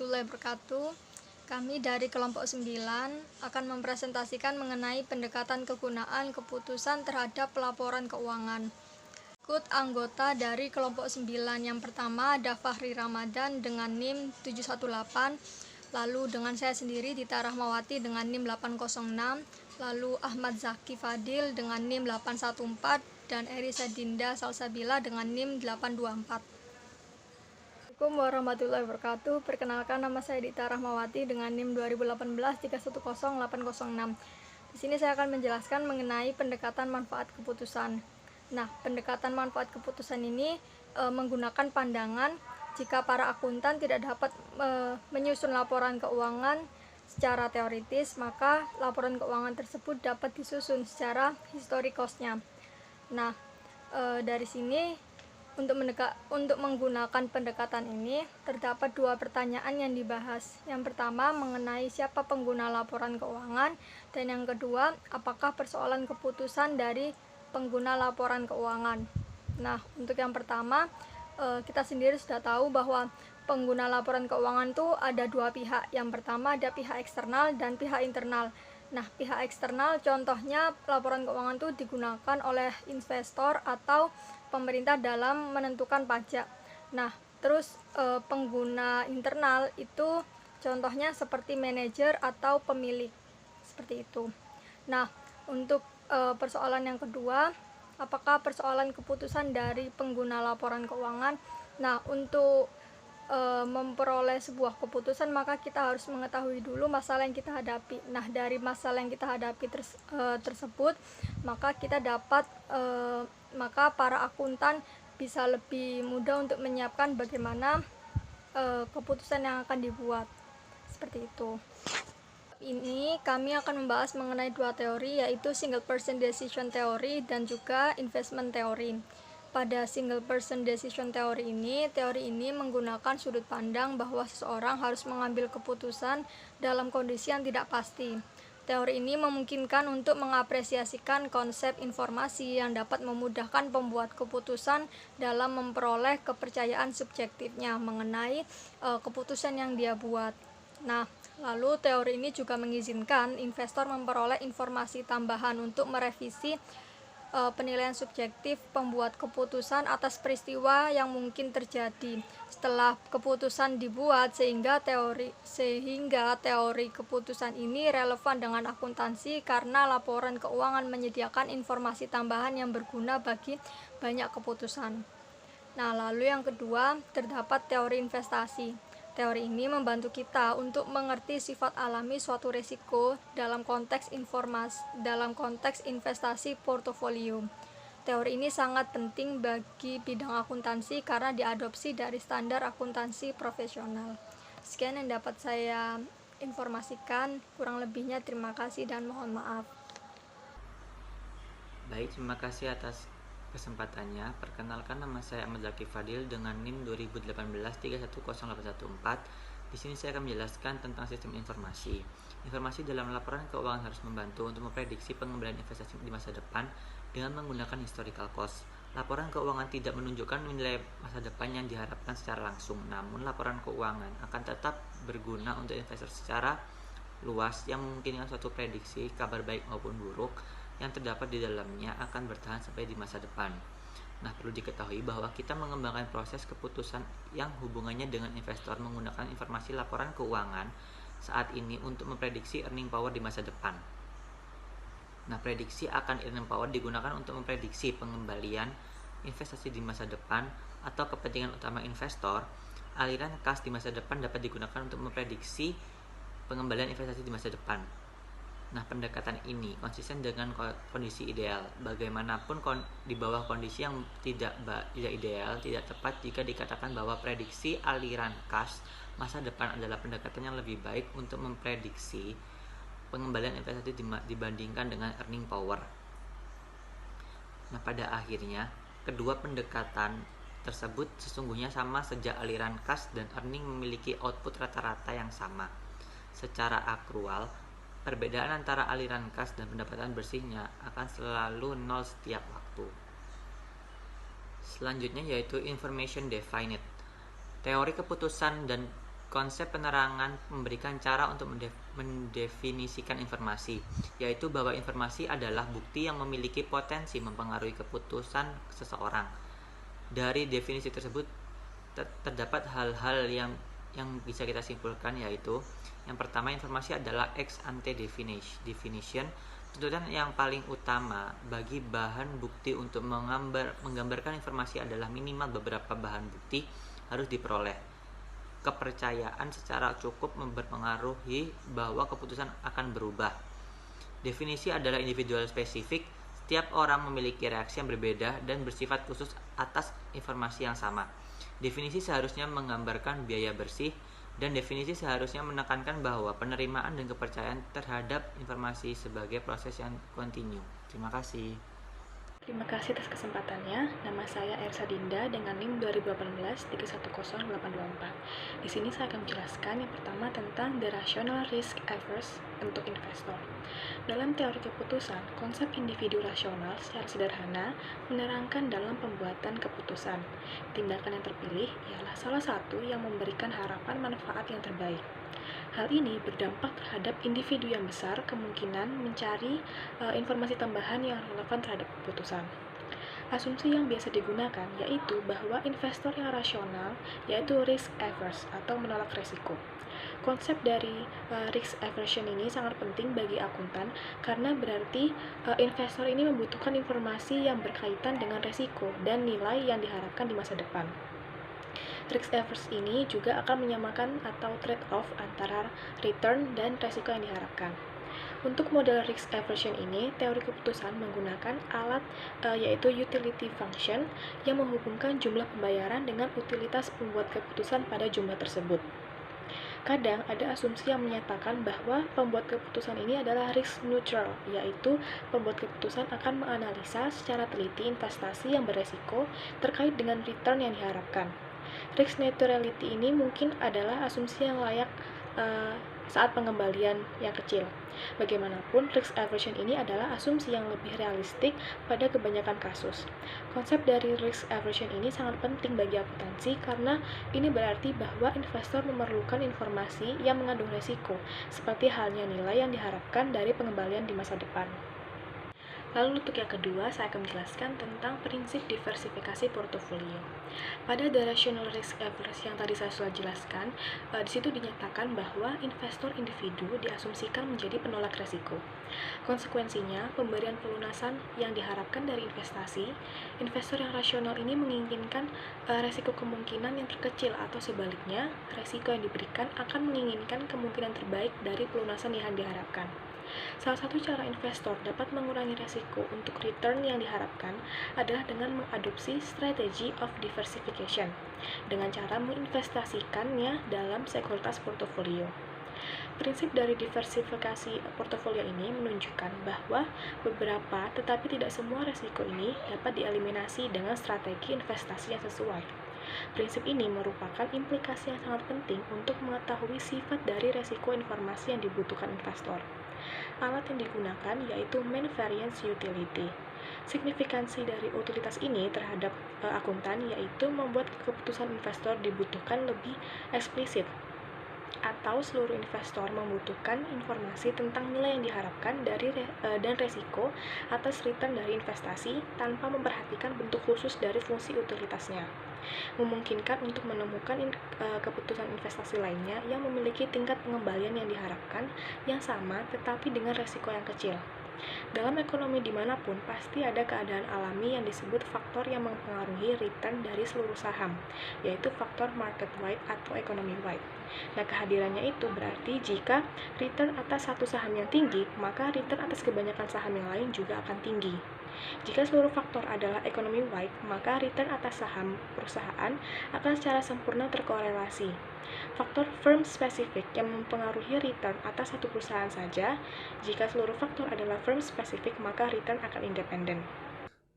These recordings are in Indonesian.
warahmatullahi wabarakatuh. Kami dari kelompok 9 akan mempresentasikan mengenai pendekatan kegunaan keputusan terhadap laporan keuangan. Ikut anggota dari kelompok 9 yang pertama ada Fahri Ramadan dengan NIM 718, lalu dengan saya sendiri Dita Rahmawati dengan NIM 806, lalu Ahmad Zaki Fadil dengan NIM 814, dan Erisa Dinda Salsabila dengan NIM 824. Assalamualaikum warahmatullahi wabarakatuh. Perkenalkan, nama saya Dita Rahmawati dengan NIM 2018-310806. Di sini saya akan menjelaskan mengenai pendekatan manfaat keputusan. Nah, pendekatan manfaat keputusan ini menggunakan pandangan jika para akuntan tidak dapat menyusun laporan keuangan secara teoritis, maka laporan keuangan tersebut dapat disusun secara history cost-nya. Nah, dari sini untuk menggunakan pendekatan ini, terdapat dua pertanyaan yang dibahas. Yang pertama, mengenai siapa pengguna laporan keuangan, dan yang kedua, apakah persoalan keputusan dari pengguna laporan keuangan. Nah, untuk yang pertama, kita sendiri sudah tahu bahwa pengguna laporan keuangan itu ada dua pihak. Yang pertama ada pihak eksternal dan pihak internal. Nah, pihak eksternal contohnya laporan keuangan itu digunakan oleh investor atau pemerintah dalam menentukan pajak. Nah, terus pengguna internal itu contohnya seperti manajer atau pemilik, seperti itu. Nah, untuk persoalan yang kedua, apakah persoalan keputusan dari pengguna laporan keuangan? Nah, untuk memperoleh sebuah keputusan, maka kita harus mengetahui dulu masalah yang kita hadapi. Nah, dari masalah yang kita hadapi tersebut, maka maka para akuntan bisa lebih mudah untuk menyiapkan bagaimana keputusan yang akan dibuat. Seperti itu. Ini kami akan membahas mengenai dua teori, yaitu single person decision theory dan juga investment theory. Pada single person decision theory ini menggunakan sudut pandang bahwa seseorang harus mengambil keputusan dalam kondisi yang tidak pasti. Teori ini memungkinkan untuk mengapresiasikan konsep informasi yang dapat memudahkan pembuat keputusan dalam memperoleh kepercayaan subjektifnya mengenai keputusan yang dia buat. Nah, lalu teori ini juga mengizinkan investor memperoleh informasi tambahan untuk merevisi penilaian subjektif pembuat keputusan atas peristiwa yang mungkin terjadi setelah keputusan dibuat, sehingga teori keputusan ini relevan dengan akuntansi karena laporan keuangan menyediakan informasi tambahan yang berguna bagi banyak keputusan. Nah, lalu yang kedua, terdapat teori investasi. Teori ini membantu kita untuk mengerti sifat alami suatu risiko dalam konteks investasi portofolio. Teori ini sangat penting bagi bidang akuntansi karena diadopsi dari standar akuntansi profesional. Sekian yang dapat saya informasikan, kurang lebihnya terima kasih dan mohon maaf. Baik, terima kasih atas kesempatannya. Perkenalkan, nama saya Ahmad Zaki Fadil dengan NIM 2018-310814. Di sini saya akan menjelaskan tentang sistem informasi. Informasi dalam laporan keuangan harus membantu untuk memprediksi pengembalian investasi di masa depan dengan menggunakan historical cost. Laporan keuangan tidak menunjukkan nilai masa depan yang diharapkan secara langsung, namun laporan keuangan akan tetap berguna untuk investor secara luas yang memungkinkan suatu prediksi kabar baik maupun buruk yang terdapat di dalamnya akan bertahan sampai di masa depan. Nah, perlu diketahui bahwa kita mengembangkan proses keputusan yang hubungannya dengan investor menggunakan informasi laporan keuangan saat ini untuk memprediksi earning power di masa depan. Nah, prediksi akan earning power digunakan untuk memprediksi pengembalian investasi di masa depan atau kepentingan utama investor. Aliran kas di masa depan dapat digunakan untuk memprediksi pengembalian investasi di masa depan. Nah, pendekatan ini konsisten dengan kondisi ideal. Bagaimanapun di bawah kondisi yang tidak ideal, tidak tepat jika dikatakan bahwa prediksi aliran kas masa depan adalah pendekatan yang lebih baik untuk memprediksi pengembalian investasi dibandingkan dengan earning power. Nah, pada akhirnya kedua pendekatan tersebut sesungguhnya sama sejak aliran kas dan earning memiliki output rata-rata yang sama. Secara akrual, perbedaan antara aliran kas dan pendapatan bersihnya akan selalu nol setiap waktu. Selanjutnya yaitu information definite. Teori keputusan dan Konsep penerangan memberikan cara untuk mendefinisikan informasi, yaitu bahwa informasi adalah bukti yang memiliki potensi mempengaruhi keputusan seseorang. Dari definisi tersebut terdapat hal-hal yang bisa kita simpulkan, yaitu yang pertama, informasi adalah ex ante definition. Tuntutan yang paling utama bagi bahan bukti untuk menggambarkan informasi adalah minimal beberapa bahan bukti harus diperoleh. Kepercayaan secara cukup berpengaruhi bahwa keputusan akan berubah. Definisi adalah individual spesifik. Setiap orang memiliki reaksi yang berbeda dan bersifat khusus atas informasi yang sama. Definisi seharusnya menggambarkan biaya bersih, dan definisi seharusnya menekankan bahwa penerimaan dan kepercayaan terhadap informasi sebagai proses yang kontinu. Terima kasih. Terima kasih atas kesempatannya. Nama saya Ersa Dinda dengan NIM 2018-310824. Di sini saya akan menjelaskan yang pertama tentang the rational risk averse untuk investor. Dalam teori keputusan, konsep individu rasional secara sederhana menerangkan dalam pembuatan keputusan. Tindakan yang terpilih ialah salah satu yang memberikan harapan manfaat yang terbaik. Hal ini berdampak terhadap individu yang besar kemungkinan mencari informasi tambahan yang relevan terhadap keputusan. Asumsi yang biasa digunakan yaitu bahwa investor yang rasional yaitu risk averse atau menolak resiko. Konsep dari risk aversion ini sangat penting bagi akuntan karena berarti investor ini membutuhkan informasi yang berkaitan dengan resiko dan nilai yang diharapkan di masa depan. Risk averse ini juga akan menyamakan atau trade-off antara return dan resiko yang diharapkan. Untuk model risk aversion ini, teori keputusan menggunakan alat yaitu utility function yang menghubungkan jumlah pembayaran dengan utilitas pembuat keputusan pada jumlah tersebut. Kadang ada asumsi yang menyatakan bahwa pembuat keputusan ini adalah risk neutral, yaitu pembuat keputusan akan menganalisa secara teliti investasi yang beresiko terkait dengan return yang diharapkan. Risk neutrality ini mungkin adalah asumsi yang layak saat pengembalian yang kecil. Bagaimanapun, risk aversion ini adalah asumsi yang lebih realistik pada kebanyakan kasus. Konsep dari risk aversion ini sangat penting bagi akuntansi karena ini berarti bahwa investor memerlukan informasi yang mengandung resiko, seperti halnya nilai yang diharapkan dari pengembalian di masa depan. Lalu untuk yang kedua, saya akan menjelaskan tentang prinsip diversifikasi portofolio. Pada the rational risk averse yang tadi saya sudah jelaskan, di situ dinyatakan bahwa investor individu diasumsikan menjadi penolak resiko. Konsekuensinya, pemberian pelunasan yang diharapkan dari investasi, investor yang rasional ini menginginkan resiko kemungkinan yang terkecil atau sebaliknya, resiko yang diberikan akan menginginkan kemungkinan terbaik dari pelunasan yang diharapkan. Salah satu cara investor dapat mengurangi resiko untuk return yang diharapkan adalah dengan mengadopsi strategi of diversification, dengan cara menginvestasikannya dalam sekuritas portofolio. Prinsip dari diversifikasi portofolio ini menunjukkan bahwa beberapa tetapi tidak semua resiko ini dapat dieliminasi dengan strategi investasi yang sesuai. Prinsip ini merupakan implikasi yang sangat penting untuk mengetahui sifat dari resiko informasi yang dibutuhkan investor. Alat yang digunakan yaitu mean variance utility. Signifikansi dari utilitas ini terhadap akuntan yaitu membuat keputusan investor dibutuhkan lebih eksplisit, atau seluruh investor membutuhkan informasi tentang nilai yang diharapkan dan resiko atas return dari investasi tanpa memperhatikan bentuk khusus dari fungsi utilitasnya. Memungkinkan untuk menemukan keputusan investasi lainnya yang memiliki tingkat pengembalian yang diharapkan yang sama tetapi dengan resiko yang kecil. Dalam ekonomi dimanapun, pasti ada keadaan alami yang disebut faktor yang mempengaruhi return dari seluruh saham, yaitu faktor market-wide atau economy-wide. Nah, kehadirannya itu berarti jika return atas satu saham yang tinggi, maka return atas kebanyakan saham yang lain juga akan tinggi. Jika seluruh faktor adalah economy-wide, maka return atas saham perusahaan akan secara sempurna terkorelasi. Faktor firm spesifik yang mempengaruhi return atas satu perusahaan saja. Jika seluruh faktor adalah firm spesifik, maka return akan independen.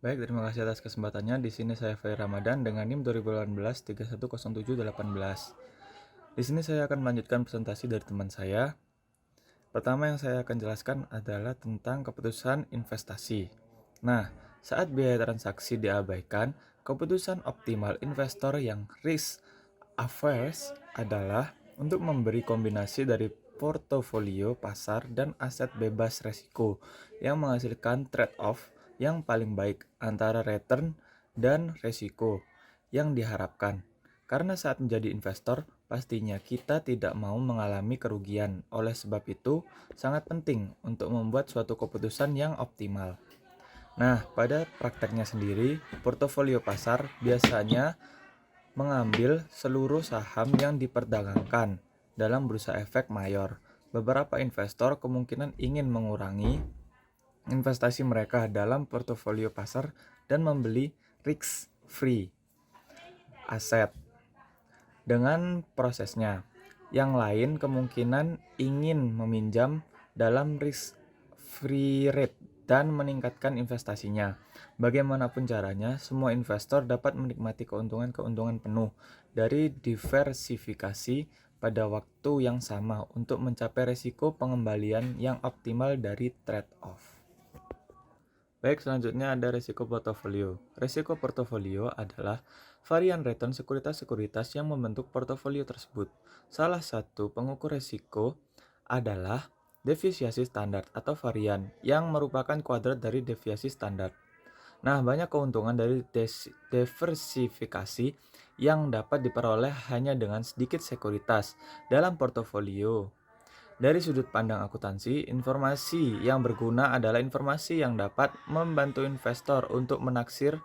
Baik, terima kasih atas kesempatannya. Di sini saya Fai Ramadan dengan NIM 2018-310718. Di sini saya akan melanjutkan presentasi dari teman saya. Pertama yang saya akan jelaskan adalah tentang keputusan investasi. Nah, saat biaya transaksi diabaikan, keputusan optimal investor yang risk averse adalah untuk memberi kombinasi dari portofolio pasar dan aset bebas resiko yang menghasilkan trade-off yang paling baik antara return dan resiko yang diharapkan. Karena saat menjadi investor, pastinya kita tidak mau mengalami kerugian. Oleh sebab itu, sangat penting untuk membuat suatu keputusan yang optimal. Nah, pada prakteknya sendiri, portofolio pasar biasanya mengambil seluruh saham yang diperdagangkan dalam bursa efek mayor. Beberapa investor kemungkinan ingin mengurangi investasi mereka dalam portofolio pasar dan membeli risk-free aset. Dengan prosesnya, yang lain kemungkinan ingin meminjam dalam risk-free rate dan meningkatkan investasinya. Bagaimanapun caranya, semua investor dapat menikmati keuntungan-keuntungan penuh dari diversifikasi pada waktu yang sama untuk mencapai risiko pengembalian yang optimal dari trade-off. Baik, selanjutnya ada risiko portofolio. Risiko portofolio adalah varian return sekuritas-sekuritas yang membentuk portofolio tersebut. Salah satu pengukur risiko adalah deviasi standar atau varian yang merupakan kuadrat dari deviasi standar. Nah, banyak keuntungan dari diversifikasi yang dapat diperoleh hanya dengan sedikit sekuritas dalam portofolio. Dari sudut pandang akuntansi, informasi yang berguna adalah informasi yang dapat membantu investor untuk menaksir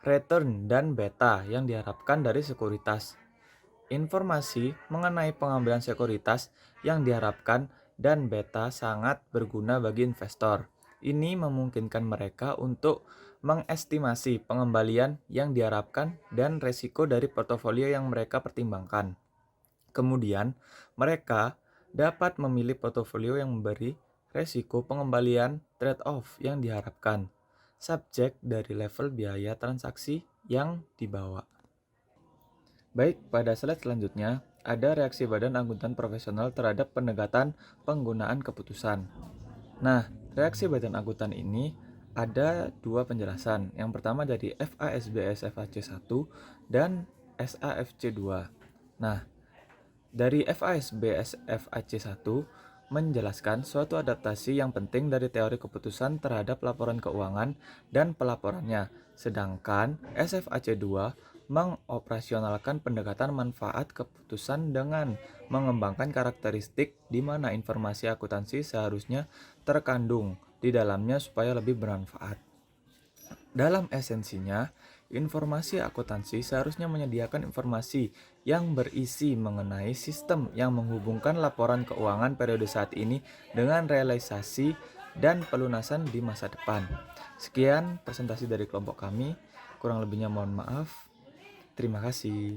return dan beta yang diharapkan dari sekuritas. Informasi mengenai pengambilan sekuritas yang diharapkan dan beta sangat berguna bagi investor. Ini memungkinkan mereka untuk mengestimasi pengembalian yang diharapkan dan risiko dari portofolio yang mereka pertimbangkan. Kemudian, mereka dapat memilih portofolio yang memberi risiko pengembalian trade-off yang diharapkan, subjek dari level biaya transaksi yang dibawa. Baik, pada slide selanjutnya, ada reaksi Badan Akuntan Profesional terhadap penegatan penggunaan keputusan. Nah, reaksi Badan Akuntan ini ada dua penjelasan. Yang pertama dari FASB SFAC 1 dan SAFC 2. Nah, dari FASB SFAC 1 menjelaskan suatu adaptasi yang penting dari teori keputusan terhadap laporan keuangan dan pelaporannya, sedangkan SFAC 2 mengoperasionalkan pendekatan manfaat keputusan dengan mengembangkan karakteristik di mana informasi akuntansi seharusnya terkandung di dalamnya supaya lebih bermanfaat. Dalam esensinya, informasi akuntansi seharusnya menyediakan informasi yang berisi mengenai sistem yang menghubungkan laporan keuangan periode saat ini dengan realisasi dan pelunasan di masa depan. Sekian presentasi dari kelompok kami, kurang lebihnya mohon maaf. Terima kasih.